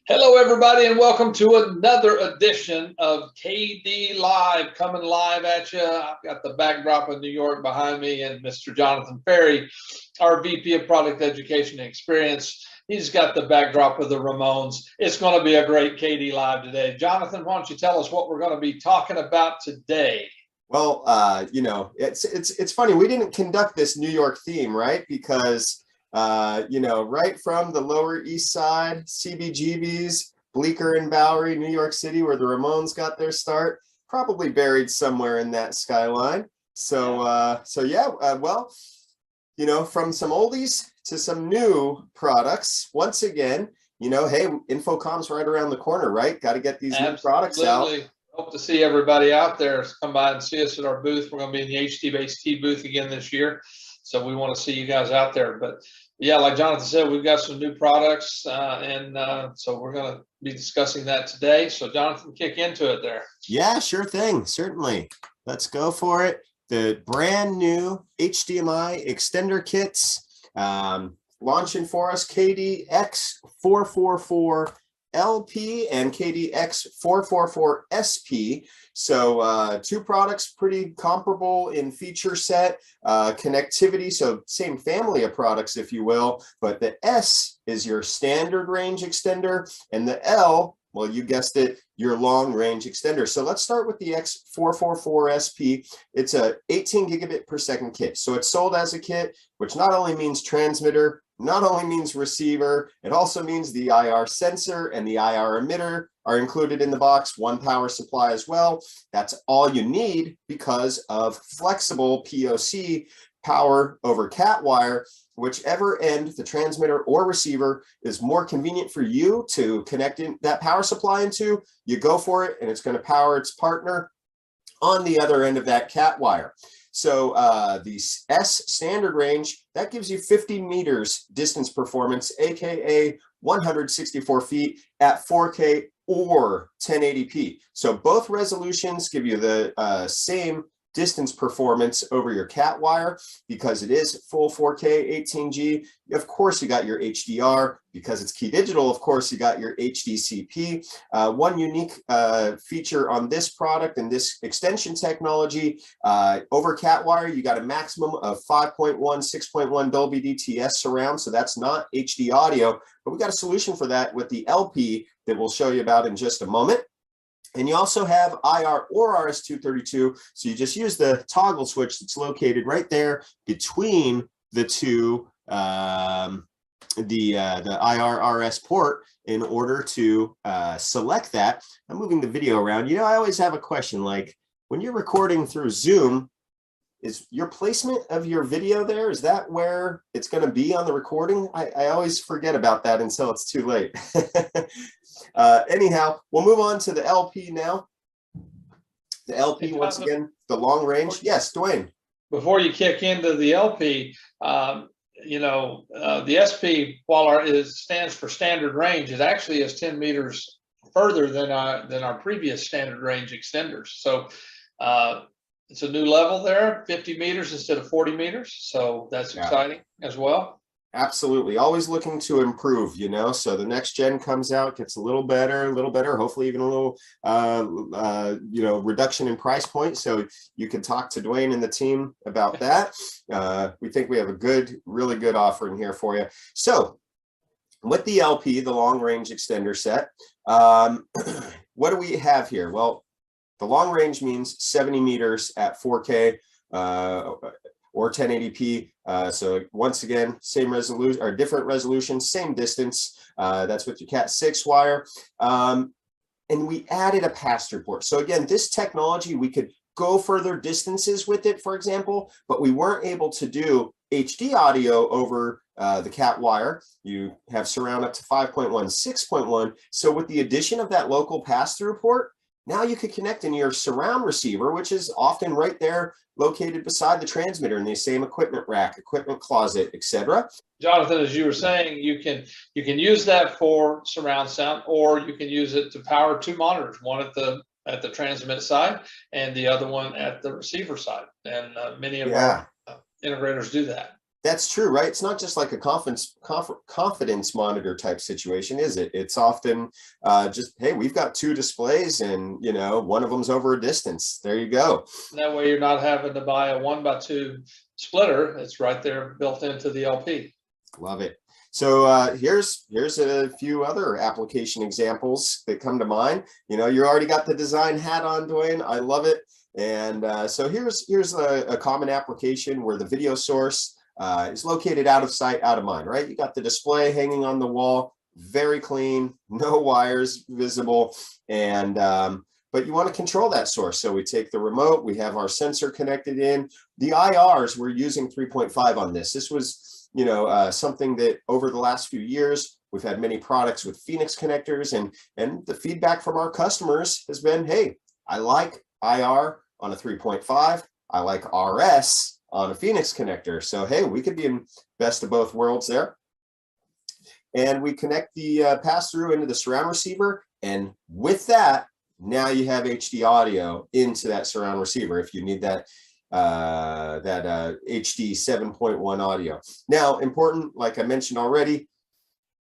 Hello, everybody, and welcome to another edition of KD Live, coming live at you. I've got the backdrop of New York behind me and Mr. Jonathan Ferry, our VP of Product Education and Experience. He's got the backdrop of the Ramones. It's going to be a great KD Live today. Jonathan, why don't you tell us what we're going to be talking about today? Well, it's funny. We didn't conduct this New York theme, right? Because right from the Lower East Side, CBGB's, Bleecker and Bowery, New York City, where the Ramones got their start, probably buried somewhere in that skyline. So, from some oldies to some new products. Once again, hey, Infocom's right around the corner, right? Got to get these new products out. Hope to see everybody out there. Come by and see us at our booth. We're going to be in the HDMI booth again this year. So we want to see you guys out there. But yeah, like Jonathan said, we've got some new products, so we're going to be discussing that today. So Jonathan, kick into it there. Yeah, sure thing. Certainly. Let's go for it. The brand new HDMI Extender Kits launching for us, KDX 444 LP and KDX 444 SP. So two products pretty comparable in feature set, connectivity, so same family of products, if you will, but the S is your standard range extender and the L, well, you guessed it, your long range extender. So let's start with the X444SP. It's a 18 gigabit per second kit. So it's sold as a kit, which not only means transmitter, not only means receiver, it also means the IR sensor and the IR emitter are included in the box, one power supply as well. That's all you need because of flexible POC, power over cat wire. Whichever end the transmitter or receiver is more convenient for you to connect in that power supply into, you go for it, and it's going to power its partner on the other end of that cat wire. So the S standard range, that gives you 50 meters distance performance, aka 164 feet at 4K or 1080p. So both resolutions give you the same distance performance over your cat wire because it is full 4K 18G. Of course, you got your HDR. Because it's key digital, of course, you got your HDCP. One unique feature on this product and this extension technology, over cat wire, you got a maximum of 5.1, 6.1 Dolby DTS surround. So that's not HD audio, but we got a solution for that with the LP that we'll show you about in just a moment. And you also have IR or RS-232. So you just use the toggle switch that's located right there between the two, the IR RS port in order to select that. I'm moving the video around. I always have a question, like when you're recording through Zoom, is your placement of your video there? Is that where it's going to be on the recording? I always forget about that until it's too late. Anyhow, we'll move on to the LP now. The LP, once again, the long range. Yes, Dwayne. Before you kick into the LP, the SP, while it stands for standard range, it actually is 10 meters further than our previous standard range extenders. So it's a new level there, 50 meters instead of 40 meters. So that's exciting as well. Absolutely. Always looking to improve, so the next gen comes out, gets a little better, hopefully even a little, reduction in price point. So you can talk to Dwayne and the team about that. We think we have a really good offering here for you. So with the LP, the long range extender set, what do we have here? Well, the long range means 70 meters at 4K, or 1080p. So once again, same resolution or different resolution, same distance. That's with your Cat 6 wire. And we added a pass-through port. So again, this technology, we could go further distances with it, for example, but we weren't able to do HD audio over the cat wire. You have surround up to 5.1, 6.1. So with the addition of that local pass-through port, now you could connect in your surround receiver, which is often right there located beside the transmitter in the same equipment rack, equipment closet, etc. Jonathan, as you were saying, you can use that for surround sound, or you can use it to power two monitors, one at the transmit side and the other one at the receiver side. And many of our integrators do that. That's true, right? It's not just like a confidence monitor type situation, is it? It's often just, hey, we've got two displays and, you know, one of them's over a distance. There you go. That way you're not having to buy a 1x2 splitter. It's right there built into the LP. Love it. So here's a few other application examples that come to mind. You know, you already got the design hat on, Dwayne. I love it. And so here's a common application where the video source is located out of sight, out of mind, right? You got the display hanging on the wall, very clean, no wires visible, and but you want to control that source. So we take the remote, we have our sensor connected in. The IRs, we're using 3.5 on this. This was, you know, something that over the last few years, we've had many products with Phoenix connectors, and the feedback from our customers has been, hey, I like IR on a 3.5, I like RS on a Phoenix connector. So, hey, we could be in best of both worlds there. And we connect the pass-through into the surround receiver. And with that, now you have HD audio into that surround receiver if you need that HD 7.1 audio. Now, important, like I mentioned already,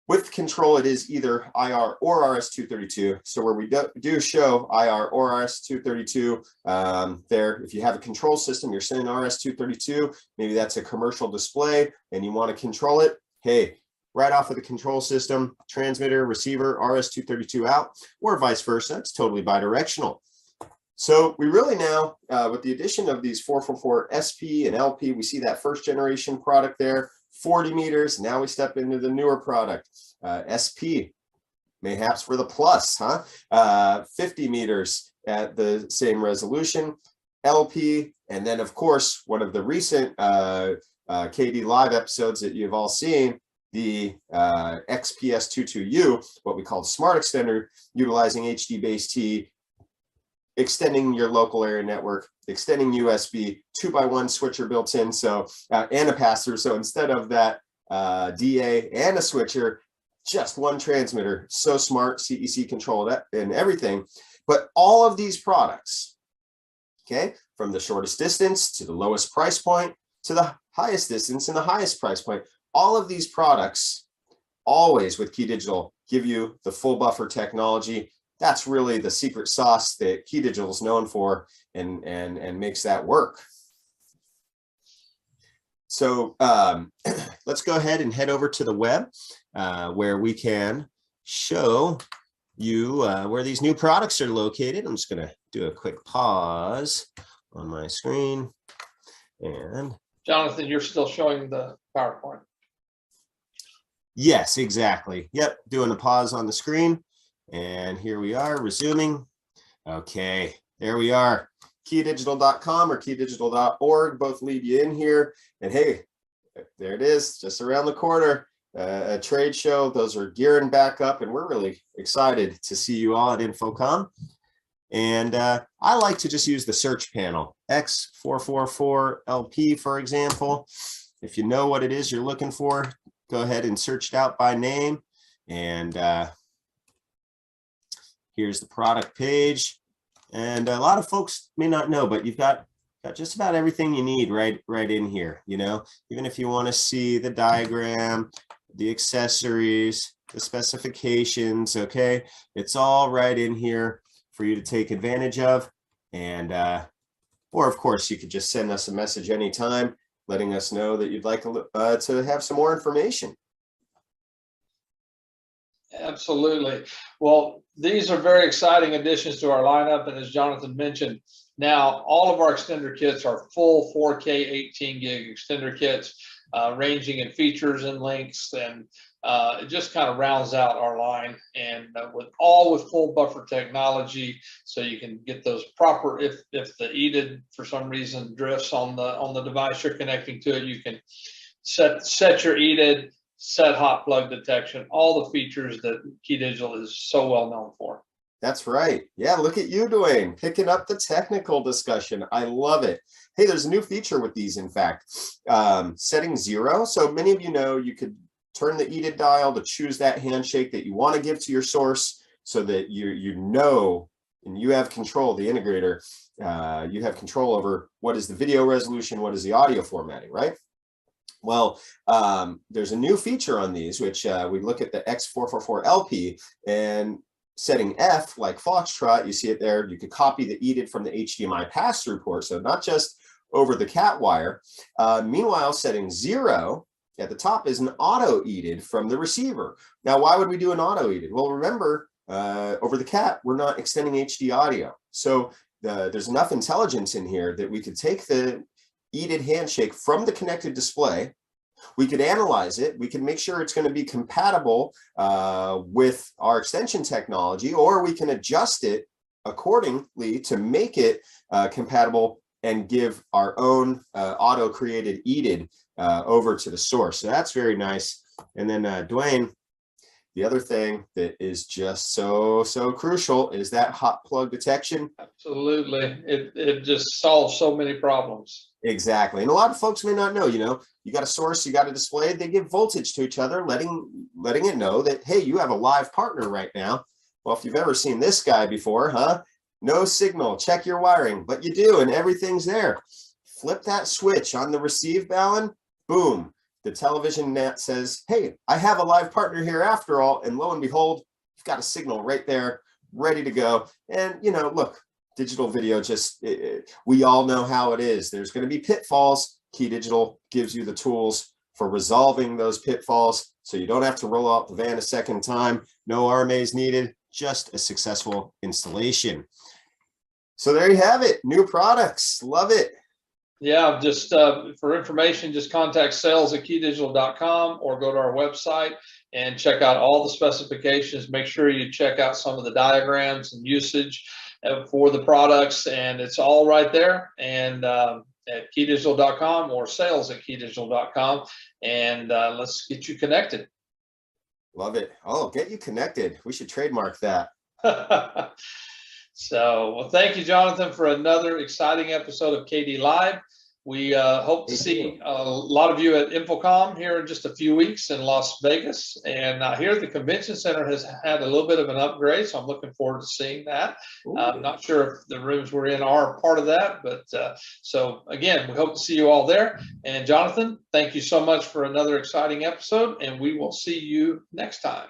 with control, it is either IR or RS-232. So where we do show IR or RS-232 there, if you have a control system, you're sending RS-232, maybe that's a commercial display and you want to control it. Hey, right off of the control system, transmitter, receiver, RS-232 out, or vice versa. It's totally bidirectional. So we really now, with the addition of these 444 SP and LP, we see that first generation product there, 40 meters. Now we step into the newer product, SP, mayhaps for the plus, huh? 50 meters at the same resolution, LP, and then of course, one of the recent KD Live episodes that you've all seen, the XPS22U, what we call Smart Extender, utilizing HD-Base-T, extending your local area network, extending USB, 2x1 switcher built in, so and a pass-through. So instead of that DA and a switcher, just one transmitter. So smart, CEC controlled and everything. But all of these products, okay, from the shortest distance to the lowest price point to the highest distance and the highest price point, all of these products, always with Key Digital, give you the full buffer technology. That's really the secret sauce that Key Digital is known for and makes that work. So let's go ahead and head over to the web where we can show you where these new products are located. I'm just going to do a quick pause on my screen. And Jonathan, you're still showing the PowerPoint. Yes, exactly. Yep, doing a pause on the screen. And here we are, resuming. Okay, there we are. KeyDigital.com or KeyDigital.org both lead you in here. And hey, there it is, just around the corner, a trade show. Those are gearing back up, and we're really excited to see you all at InfoComm. And I like to just use the search panel, X444LP, for example. If you know what it is you're looking for, go ahead and search it out by name. And here's the product page. And a lot of folks may not know, but you've got just about everything you need right in here. You know, even if you want to see the diagram, the accessories, the specifications, okay, it's all right in here for you to take advantage of. And or of course, you could just send us a message anytime letting us know that you'd like to have some more information. Absolutely. Well, these are very exciting additions to our lineup. And as Jonathan mentioned, now all of our extender kits are full 4K 18 gig extender kits, ranging in features and lengths, and it just kind of rounds out our line, and with full buffer technology, so you can get those proper, if the EDID for some reason drifts on the device you're connecting to it, you can set your EDID, set hot plug detection, all the features that Key Digital is so well known for. That's right. Yeah, look at you, Dwayne, picking up the technical discussion. I love it. Hey, there's a new feature with these, in fact, setting 0. So many of you know you could turn the EDID dial to choose that handshake that you want to give to your source, so that you know and you have control, the integrator, you have control over what is the video resolution, what is the audio formatting, right? Well, there's a new feature on these, which we look at the X444LP and setting F, like Foxtrot, you see it there. You could copy the EDID from the HDMI pass-through port, so not just over the cat wire. Meanwhile, setting 0 at the top is an auto EDID from the receiver. Now, why would we do an auto EDID? Well, remember, over the cat, we're not extending HD audio. So there's enough intelligence in here that we could take the EDID handshake from the connected display. We could analyze it. We can make sure it's going to be compatible with our extension technology, or we can adjust it accordingly to make it compatible and give our own auto-created EDID over to the source. So that's very nice. And then Dwayne, the other thing that is just so crucial is that hot plug detection. Absolutely. It just solves so many problems. Exactly. And a lot of folks may not know, you know, you got a source, you got a display, they give voltage to each other, letting it know that, hey, you have a live partner right now. Well, if you've ever seen this guy before, huh? No signal, check your wiring, but you do, and everything's there. Flip that switch on the receive balun, boom. The television net says, hey, I have a live partner here after all, and lo and behold, you've got a signal right there, ready to go. And, you know, look, digital video, we all know how it is. There's going to be pitfalls. Key Digital gives you the tools for resolving those pitfalls, so you don't have to roll out the van a second time. No RMAs needed, just a successful installation. So there you have it, new products, love it. Yeah, just for information, just contact sales@keydigital.com or go to our website and check out all the specifications. Make sure you check out some of the diagrams and usage for the products, and it's all right there. And at keydigital.com or sales@keydigital.com, and let's get you connected. Love it. Oh, get you connected. We should trademark that. So, well, thank you, Jonathan, for another exciting episode of KD Live. We hope to see a lot of you at Infocom here in just a few weeks in Las Vegas. And here the convention center has had a little bit of an upgrade, so I'm looking forward to seeing that. I'm not sure if the rooms we're in are part of that, but so again, we hope to see you all there. And Jonathan, thank you so much for another exciting episode, and we will see you next time.